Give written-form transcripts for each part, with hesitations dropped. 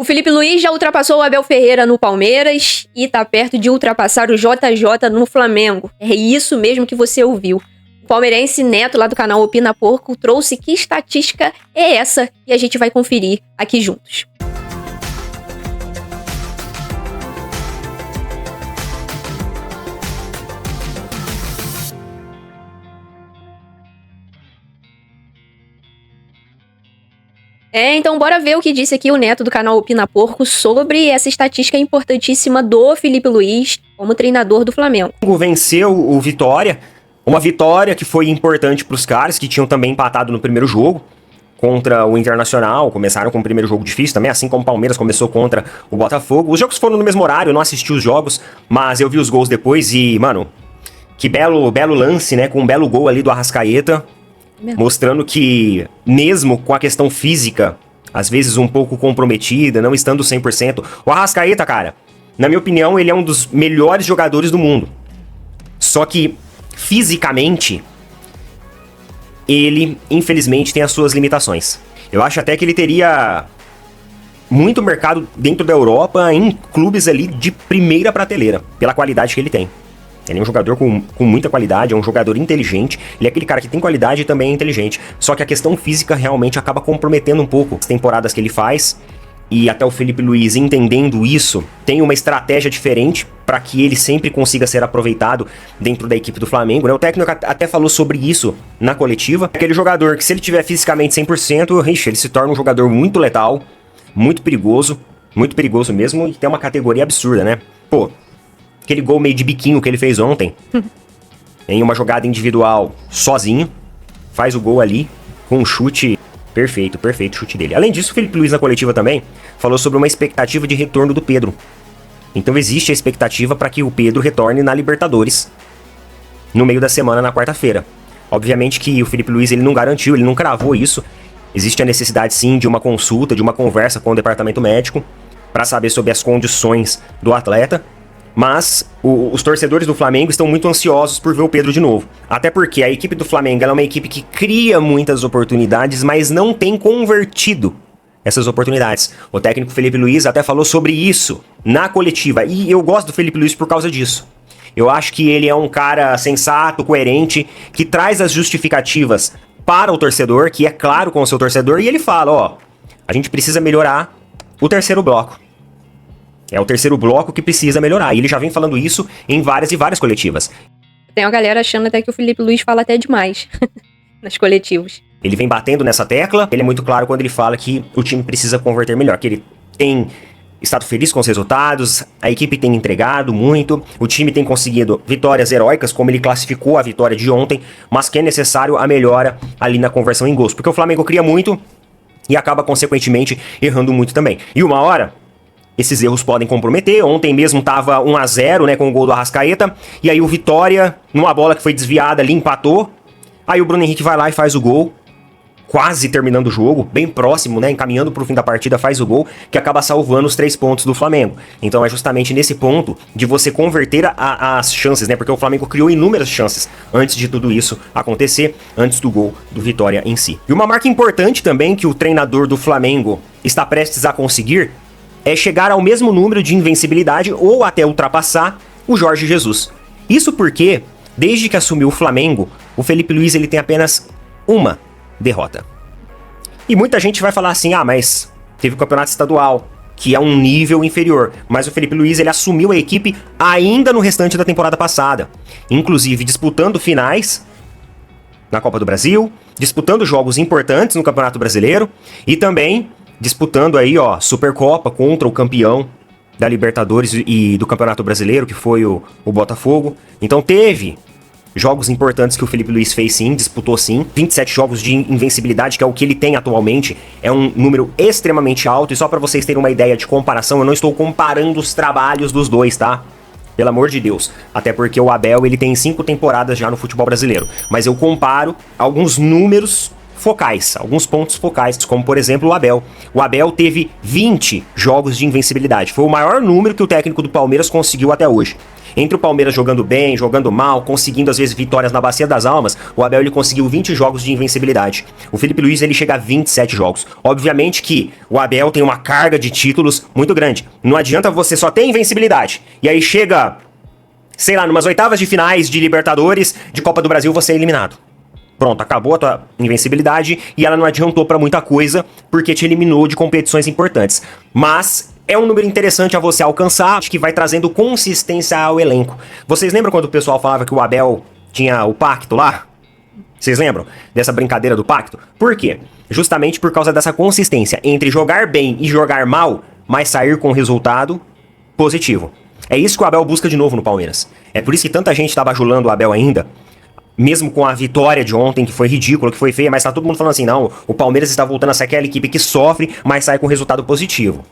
O Felipe Luiz já ultrapassou o Abel Ferreira no Palmeiras e tá perto de ultrapassar o JJ no Flamengo. É isso mesmo que você ouviu. O palmeirense Neto, lá do canal Opina Porco, trouxe que estatística é essa e a gente vai conferir aqui juntos. Então bora ver o que disse aqui o Neto do canal Opina Porco sobre essa estatística importantíssima do Felipe Luiz como treinador do Flamengo. Venceu o Vitória, uma vitória que foi importante para os caras que tinham também empatado no primeiro jogo contra o Internacional, começaram com o primeiro jogo difícil também, assim como o Palmeiras começou contra o Botafogo. Os jogos foram no mesmo horário, eu não assisti os jogos, mas eu vi os gols depois e, mano, que belo lance, né, com um belo gol ali do Arrascaeta. Mostrando que, mesmo com a questão física, às vezes um pouco comprometida, não estando 100%, o Arrascaeta, cara, na minha opinião, ele é um dos melhores jogadores do mundo. Só que, fisicamente, ele, infelizmente, tem as suas limitações. Eu acho até que ele teria muito mercado dentro da Europa em clubes ali de primeira prateleira, pela qualidade que ele tem. Ele é um jogador com muita qualidade, é um jogador inteligente, ele é aquele cara que tem qualidade e também é inteligente. Só que a questão física realmente acaba comprometendo um pouco as temporadas que ele faz. E até o Felipe Luiz, entendendo isso, tem uma estratégia diferente para que ele sempre consiga ser aproveitado dentro da equipe do Flamengo, né? O técnico até falou sobre isso na coletiva. Aquele jogador que, se ele tiver fisicamente 100%, ele se torna um jogador muito letal, muito perigoso mesmo, e tem uma categoria absurda, né? Pô, aquele gol meio de biquinho que ele fez ontem, em uma jogada individual, sozinho, faz o gol ali, com um chute perfeito o chute dele. Além disso, o Felipe Luiz na coletiva também falou sobre uma expectativa de retorno do Pedro. Então existe a expectativa para que o Pedro retorne na Libertadores, no meio da semana, na quarta-feira. Obviamente que o Felipe Luiz ele não garantiu, ele não cravou isso. Existe a necessidade sim de uma consulta, de uma conversa com o departamento médico, para saber sobre as condições do atleta. Mas os torcedores do Flamengo estão muito ansiosos por ver o Pedro de novo. Até porque a equipe do Flamengo ela é uma equipe que cria muitas oportunidades, mas não tem convertido essas oportunidades. O técnico Felipe Luiz até falou sobre isso na coletiva. E eu gosto do Felipe Luiz por causa disso. Eu acho que ele é um cara sensato, coerente, que traz as justificativas para o torcedor, que é claro com o seu torcedor. E ele fala, ó, a gente precisa melhorar o terceiro bloco. É o terceiro bloco que precisa melhorar. E ele já vem falando isso em várias e várias coletivas. Tem uma galera achando até que o Felipe Luiz fala até demais nas coletivas. Ele vem batendo nessa tecla. Ele é muito claro quando ele fala que o time precisa converter melhor. Que ele tem estado feliz com os resultados. A equipe tem entregado muito. O time tem conseguido vitórias heróicas, como ele classificou a vitória de ontem. Mas que é necessário a melhora ali na conversão em gols. Porque o Flamengo cria muito e acaba, consequentemente, errando muito também. E uma hora, esses erros podem comprometer. Ontem mesmo tava 1-0, né, com o gol do Arrascaeta. E aí o Vitória, numa bola que foi desviada ali, empatou. Aí o Bruno Henrique vai lá e faz o gol, quase terminando o jogo, bem próximo, né, encaminhando pro fim da partida, faz o gol, que acaba salvando os 3 pontos do Flamengo. Então é justamente nesse ponto de você converter as chances, né, porque o Flamengo criou inúmeras chances antes de tudo isso acontecer, antes do gol do Vitória em si. E uma marca importante também que o treinador do Flamengo está prestes a conseguir é chegar ao mesmo número de invencibilidade ou até ultrapassar o Jorge Jesus. Isso porque, desde que assumiu o Flamengo, o Felipe Luiz ele tem apenas uma derrota. E muita gente vai falar assim, mas teve o campeonato estadual, que é um nível inferior. Mas o Felipe Luiz ele assumiu a equipe ainda no restante da temporada passada. Inclusive disputando finais na Copa do Brasil, disputando jogos importantes no Campeonato Brasileiro e também disputando aí, ó, Supercopa contra o campeão da Libertadores e do Campeonato Brasileiro, que foi o Botafogo. Então teve jogos importantes que o Felipe Luiz fez sim, disputou sim. 27 jogos de invencibilidade, que é o que ele tem atualmente. É um número extremamente alto. E só pra vocês terem uma ideia de comparação, eu não estou comparando os trabalhos dos dois, tá? Pelo amor de Deus. Até porque o Abel, ele tem 5 temporadas já no futebol brasileiro. Mas eu comparo alguns números focais, alguns pontos focais, como por exemplo o Abel. O Abel teve 20 jogos de invencibilidade. Foi o maior número que o técnico do Palmeiras conseguiu até hoje. Entre o Palmeiras jogando bem, jogando mal, conseguindo às vezes vitórias na Bacia das Almas, o Abel ele conseguiu 20 jogos de invencibilidade. O Felipe Luiz ele chega a 27 jogos. Obviamente que o Abel tem uma carga de títulos muito grande. Não adianta você só ter invencibilidade e aí chega, sei lá, numas oitavas de finais de Libertadores, de Copa do Brasil, você é eliminado. Pronto, acabou a tua invencibilidade e ela não adiantou pra muita coisa porque te eliminou de competições importantes. Mas é um número interessante a você alcançar, que vai trazendo consistência ao elenco. Vocês lembram quando o pessoal falava que o Abel tinha o pacto lá? Vocês lembram dessa brincadeira do pacto? Por quê? Justamente por causa dessa consistência entre jogar bem e jogar mal, mas sair com resultado positivo. É isso que o Abel busca de novo no Palmeiras. É por isso que tanta gente tá bajulando o Abel ainda, mesmo com a vitória de ontem, que foi ridícula, que foi feia, mas tá todo mundo falando assim, não, o Palmeiras está voltando a ser aquela equipe que sofre, mas sai com resultado positivo.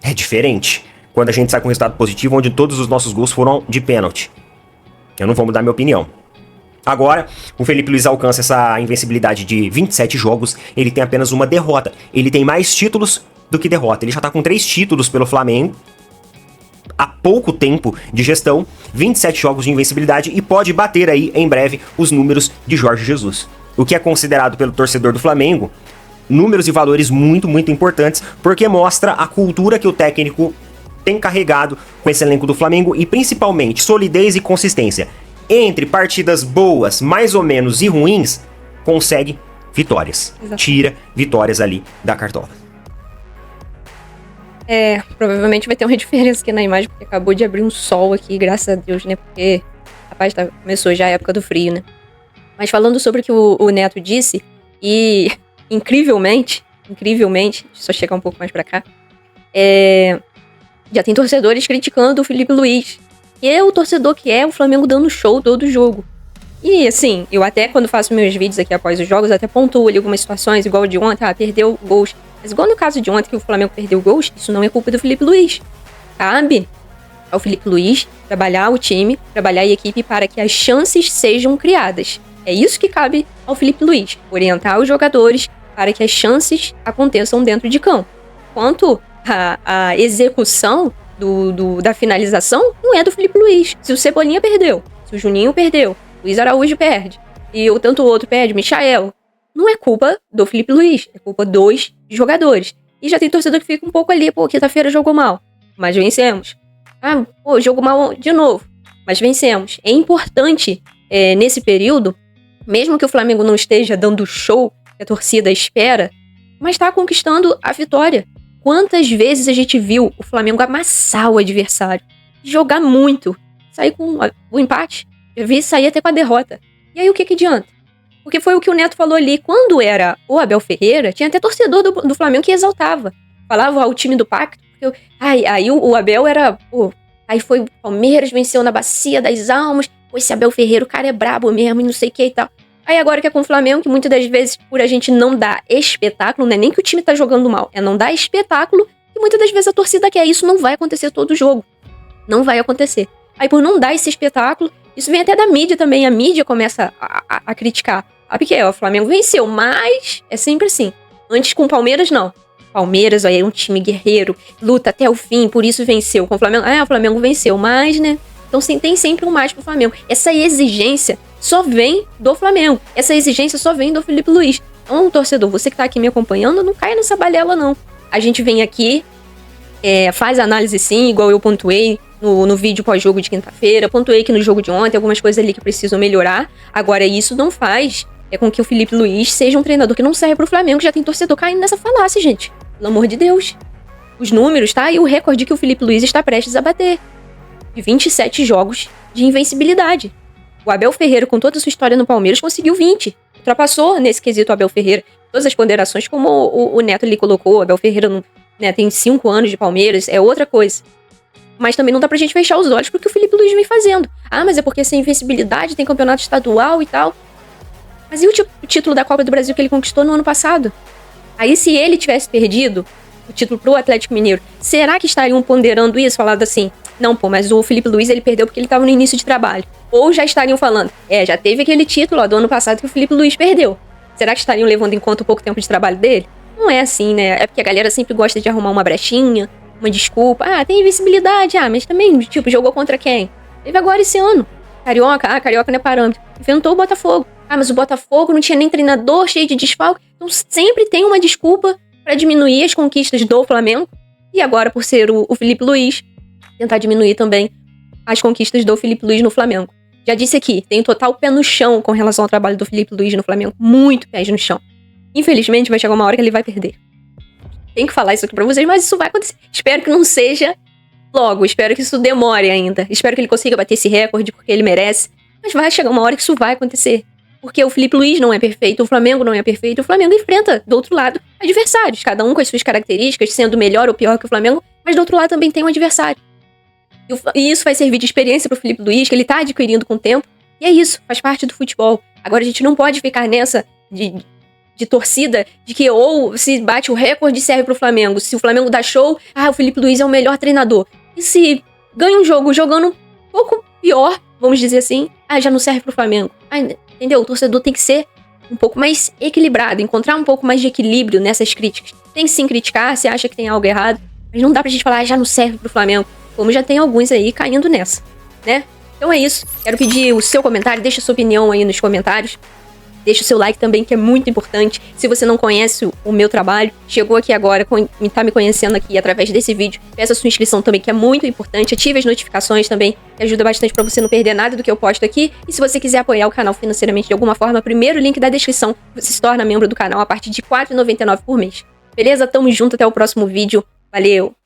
É diferente quando a gente sai com resultado positivo, onde todos os nossos gols foram de pênalti. Eu não vou mudar minha opinião. Agora, o Felipe Luiz alcança essa invencibilidade de 27 jogos, ele tem apenas uma derrota. Ele tem mais títulos do que derrota. Ele já tá com 3 títulos pelo Flamengo, há pouco tempo de gestão, 27 jogos de invencibilidade e pode bater aí em breve os números de Jorge Jesus. O que é considerado pelo torcedor do Flamengo números e valores muito, muito importantes, porque mostra a cultura que o técnico tem carregado com esse elenco do Flamengo e principalmente solidez e consistência. Entre partidas boas, mais ou menos, e ruins, consegue vitórias. Exato. Tira vitórias ali da cartola. Provavelmente vai ter uma diferença aqui na imagem, porque acabou de abrir um sol aqui, graças a Deus, né? Porque, rapaz, começou já a época do frio, né? Mas falando sobre o que o Neto disse, e incrivelmente, deixa eu só chegar um pouco mais pra cá, já tem torcedores criticando o Felipe Luiz. E é o torcedor que é o Flamengo dando show todo jogo. E assim, eu até quando faço meus vídeos aqui após os jogos, até pontuo ali algumas situações, igual de ontem, perdeu gols. Mas igual no caso de ontem que o Flamengo perdeu gols, isso não é culpa do Felipe Luiz. Cabe ao Felipe Luiz trabalhar o time, trabalhar a equipe para que as chances sejam criadas. É isso que cabe ao Felipe Luiz, orientar os jogadores para que as chances aconteçam dentro de campo. Quanto à execução da finalização, não é do Felipe Luiz. Se o Cebolinha perdeu, se o Juninho perdeu, Luiz Araújo perde, e o tanto outro perde, Michael, não é culpa do Felipe Luiz, é culpa dos jogadores. E já tem torcedor que fica um pouco ali, quinta-feira jogou mal, mas vencemos. Jogou mal de novo, mas vencemos. É importante, nesse período, mesmo que o Flamengo não esteja dando show que a torcida espera, mas está conquistando a vitória. Quantas vezes a gente viu o Flamengo amassar o adversário, jogar muito, sair com o empate, já vi sair até com a derrota. E aí o que adianta? Porque foi o que o Neto falou ali, quando era o Abel Ferreira, tinha até torcedor do Flamengo que exaltava. Falava o time do pacto, porque aí o Abel era, aí foi o Palmeiras, venceu na Bacia das Almas, esse Abel Ferreira, o cara é brabo mesmo e não sei o que e tal. Aí agora que é com o Flamengo, que muitas das vezes, por a gente não dar espetáculo, não é nem que o time tá jogando mal, é não dar espetáculo, e muitas das vezes a torcida quer isso, não vai acontecer todo jogo. Não vai acontecer. Aí por não dar esse espetáculo, isso vem até da mídia também, a mídia começa a criticar. Porque o Flamengo venceu, mas é sempre assim. Antes com o Palmeiras, não. Palmeiras, é um time guerreiro, luta até o fim, por isso venceu. Com o Flamengo, o Flamengo venceu, mas, né? Então tem sempre um mais pro Flamengo. Essa exigência só vem do Flamengo. Essa exigência só vem do Felipe Luiz. Então, torcedor, você que tá aqui me acompanhando, não caia nessa balela, não. A gente vem aqui, faz análise sim, igual eu pontuei no vídeo pós-jogo de quinta-feira, pontuei aqui no jogo de ontem, algumas coisas ali que precisam melhorar. Agora, isso não faz com que o Felipe Luiz seja um treinador que não serve pro Flamengo. Já tem torcedor caindo nessa falácia, gente. Pelo amor de Deus. Os números, tá? E o recorde que o Felipe Luiz está prestes a bater. De 27 jogos de invencibilidade. O Abel Ferreira, com toda a sua história no Palmeiras, conseguiu 20. Ultrapassou nesse quesito o Abel Ferreira. Todas as ponderações, como o Neto ali colocou, o Abel Ferreira tem 5 anos de Palmeiras, é outra coisa. Mas também não dá pra gente fechar os olhos porque o Felipe Luiz vem fazendo. Mas é porque sem invencibilidade tem campeonato estadual e tal. Mas e o título da Copa do Brasil que ele conquistou no ano passado? Aí se ele tivesse perdido o título pro Atlético Mineiro, será que estariam ponderando isso? Falando assim, não, mas o Felipe Luiz ele perdeu porque ele tava no início de trabalho. Ou já estariam falando, já teve aquele título do ano passado que o Felipe Luiz perdeu. será que estariam levando em conta o pouco tempo de trabalho dele? Não é assim, né? É porque a galera sempre gosta de arrumar uma brechinha, uma desculpa. Ah, tem invencibilidade. Ah, mas também, tipo, jogou contra quem? Teve agora esse ano. Carioca. Ah, Carioca não é parâmetro. Inventou o Botafogo. Ah, mas o Botafogo não tinha nem treinador, cheio de desfalque. Então sempre tem uma desculpa pra diminuir as conquistas do Flamengo. E agora, por ser o Felipe Luiz, tentar diminuir também as conquistas do Felipe Luiz no Flamengo. Já disse aqui, tenho total pé no chão com relação ao trabalho do Felipe Luiz no Flamengo. Muito pés no chão. Infelizmente, vai chegar uma hora que ele vai perder. Tenho que falar isso aqui pra vocês, mas isso vai acontecer. Espero que não seja logo. Espero que isso demore ainda. Espero que ele consiga bater esse recorde, porque ele merece. Mas vai chegar uma hora que isso vai acontecer. Porque o Felipe Luiz não é perfeito, o Flamengo não é perfeito. O Flamengo enfrenta, do outro lado, adversários. Cada um com as suas características, sendo melhor ou pior que o Flamengo. Mas do outro lado também tem um adversário. E isso vai servir de experiência pro Felipe Luiz, que ele tá adquirindo com o tempo. E é isso, faz parte do futebol. Agora a gente não pode ficar nessa de torcida, de que ou se bate o recorde serve pro Flamengo. Se o Flamengo dá show, o Felipe Luiz é o melhor treinador. E se ganha um jogo jogando um pouco pior, vamos dizer assim, já não serve pro Flamengo. Entendeu? O torcedor tem que ser um pouco mais equilibrado, encontrar um pouco mais de equilíbrio nessas críticas. Tem que sim criticar, se acha que tem algo errado, mas não dá pra gente falar, já não serve pro Flamengo. Como já tem alguns aí caindo nessa, né? Então é isso. Quero pedir o seu comentário, deixa a sua opinião aí nos comentários. Deixa o seu like também, que é muito importante. Se você não conhece o meu trabalho, chegou aqui agora, tá me conhecendo aqui através desse vídeo, peça a sua inscrição também, que é muito importante. Ative as notificações também, que ajuda bastante pra você não perder nada do que eu posto aqui. E se você quiser apoiar o canal financeiramente de alguma forma, primeiro link da descrição, você se torna membro do canal a partir de R$ 4,99 por mês. Beleza? Tamo junto, até o próximo vídeo. Valeu!